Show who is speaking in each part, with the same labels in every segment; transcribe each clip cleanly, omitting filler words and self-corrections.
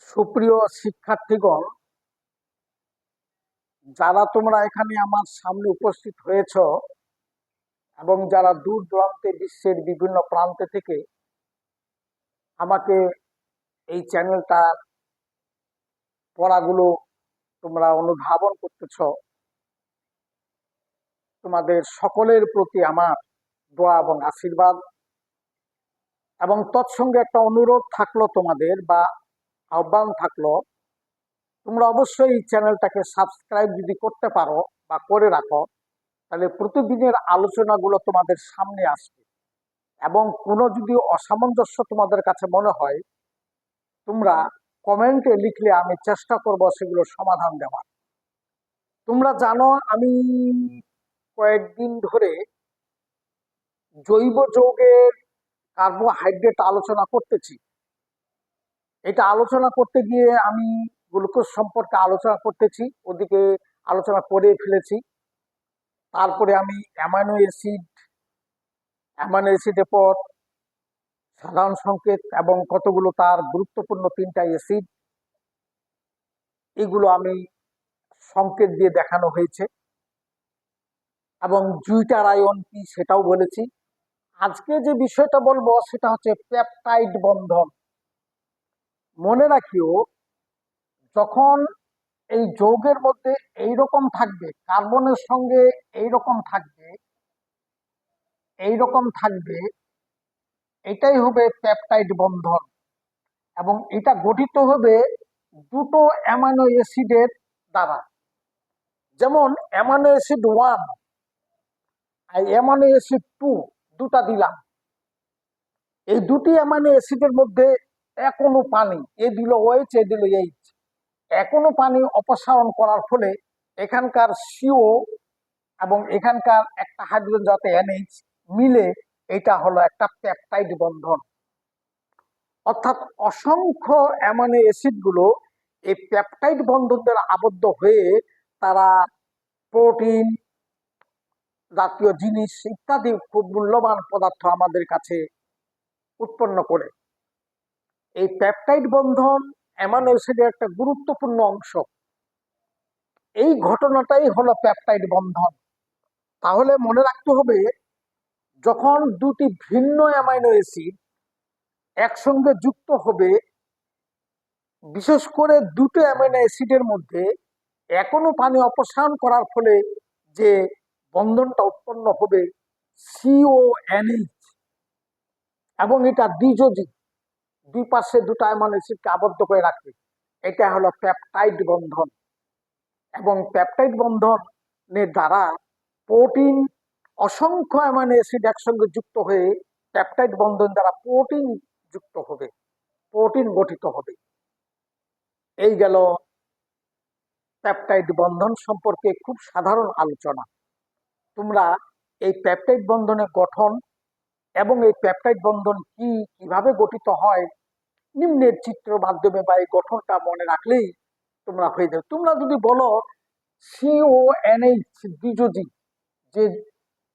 Speaker 1: সুপ্রিয় শিক্ষার্থীগণ, যারা তোমরা এখানে আমার সামনে উপস্থিত হয়েছ এবং যারা দূর দূরান্তে বিশ্বের বিভিন্ন প্রান্তে থেকে আমাকে এই চ্যানেলটার পড়াগুলো তোমরা অনুধাবন করতেছ, তোমাদের সকলের প্রতি আমার দোয়া এবং আশীর্বাদ। এবং তৎসঙ্গে একটা অনুরোধ থাকলো তোমাদের বা আহ্বান থাকলো, তোমরা অবশ্যই এই চ্যানেলটাকে সাবস্ক্রাইব যদি করতে পারো বা করে রাখো, তাহলে প্রতিদিনের আলোচনাগুলো তোমাদের সামনে আসবে। এবং কোনো যদি অসামঞ্জস্য তোমাদের কাছে মনে হয়, তোমরা কমেন্টে লিখলে আমি চেষ্টা করব সেগুলো সমাধান দেওয়ার। তোমরা জানো আমি কয়েকদিন ধরে জৈব যৌগের কার্বোহাইড্রেট আলোচনা করতেছি। এটা আলোচনা করতে গিয়ে আমি গ্লুকোজ সম্পর্কে আলোচনা করতেছি, ওদিকে আলোচনা করে ফেলেছি। তারপরে আমি অ্যামাইনো অ্যাসিডের পর সাধারণ সংকেত এবং কতগুলো তার গুরুত্বপূর্ণ 3টা অ্যাসিড, এগুলো আমি সংকেত দিয়ে দেখানো হয়েছে এবং জুইটার আয়ন কি সেটাও বলেছি। আজকে যে বিষয়টা বলবো সেটা হচ্ছে পেপটাইড বন্ধন। মনে রাখিও, যখন এই যৌগের মধ্যে এইরকম থাকবে, কার্বনের সঙ্গে এইরকম থাকবে, এটাই হবে পেপটাইড বন্ধন। এবং এটা গঠিত হবে দুটো অ্যামাইনো অ্যাসিডের দ্বারা। যেমন অ্যামাইনো অ্যাসিড 1 আর অ্যামাইনো অ্যাসিড 2 দুটা দিলাম। এই দুটি অ্যামাইনো অ্যাসিডের মধ্যে এক অণু পানি, এ দিল OH, এ দিল H, এক অণু পানি অপসারণ করার ফলে এখানকার CO এবং এখানকার একটা হাইড্রোজেন যাতে NH মিলে এটা হলো একটা পেপটাইড বন্ধন। অর্থাৎ অসংখ্য অ্যামাইনো অ্যাসিড গুলো এই পেপটাইড বন্ধন দ্বারা আবদ্ধ হয়ে তারা প্রোটিন জাতীয় জিনিস ইত্যাদি খুব মূল্যবান পদার্থ আমাদের কাছে উৎপন্ন করে। এই পেপটাইড বন্ধন অ্যামাইনো অ্যাসিডের একটা গুরুত্বপূর্ণ অংশ। এই ঘটনাটাই হলো পেপটাইড বন্ধন। তাহলে মনে রাখতে হবে, যখন দুটি ভিন্ন অ্যামাইনো অ্যাসিড একসঙ্গে যুক্ত হবে, বিশেষ করে দুটো অ্যামাইনো অ্যাসিডের মধ্যে এক অণু পানি অপসারণ করার ফলে যে বন্ধনটা উৎপন্ন হবে CONH, এবং এটা দ্বিযোজী, দুই পাশে দুটো অ্যামাইনো অ্যাসিডকে আবদ্ধ করে রাখবে, এটা হলো পেপটাইড বন্ধন। এবং পেপটাইড বন্ধনের দ্বারা প্রোটিন, অসংখ্য অ্যামাইনো অ্যাসিড একসঙ্গে যুক্ত হয়ে পেপটাইড বন্ধন দ্বারা প্রোটিন যুক্ত হবে, প্রোটিন গঠিত হবে। এই গেল পেপটাইড বন্ধন সম্পর্কে খুব সাধারণ আলোচনা। তোমরা এই পেপটাইড বন্ধনের গঠন এবং এই পেপটাইড বন্ধন কিভাবে গঠিত হয় নিম্নের চিত্রের মাধ্যমে বা এই গঠনটা মনে রাখলেই তোমরা হয়ে যাবে। তোমরা যদি বলো CONH দ্বিযোজী যে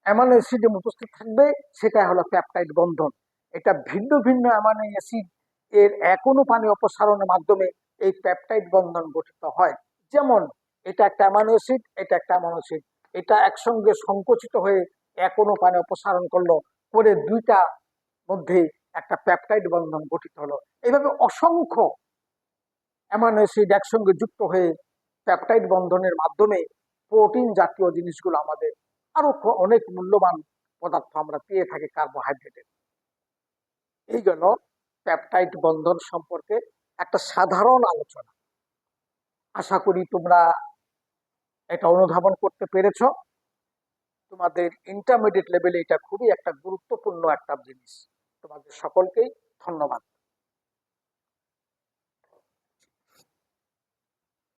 Speaker 1: অ্যামাইনো অ্যাসিডে উপস্থিত থাকবে, সেটা হলো পেপটাইড বন্ধন। এটা ভিন্ন ভিন্ন অ্যামাইনো অ্যাসিড এর এক অণু পানি অপসারণের মাধ্যমে এই পেপটাইড বন্ধন গঠিত হয়। যেমন এটা একটা অ্যামাইনো অ্যাসিড, এটা একটা অ্যামাইনো অ্যাসিড, এটা একসঙ্গে সংকুচিত হয়ে এক অণু পানি অপসারণ করলো, করে দুইটা মধ্যে একটা পেপটাইড বন্ধন গঠিত হলো। এইভাবে অসংখ্য অ্যামাইনো অ্যাসিড একসঙ্গে যুক্ত হয়ে পেপটাইড বন্ধনের মাধ্যমে প্রোটিন জাতীয় জিনিসগুলো আমাদের আরো অনেক মূল্যবান পদার্থ আমরা পেয়ে থাকি কার্বোহাইড্রেটের। এই জন্য পেপটাইড বন্ধন সম্পর্কে একটা সাধারণ আলোচনা। আশা করি তোমরা এটা অনুধাবন করতে পেরেছ। তোমাদের ইন্টারমিডিয়েট লেভেলে এটা খুবই একটা গুরুত্বপূর্ণ একটা জিনিস। তোমাদের সকলকেই ধন্যবাদ।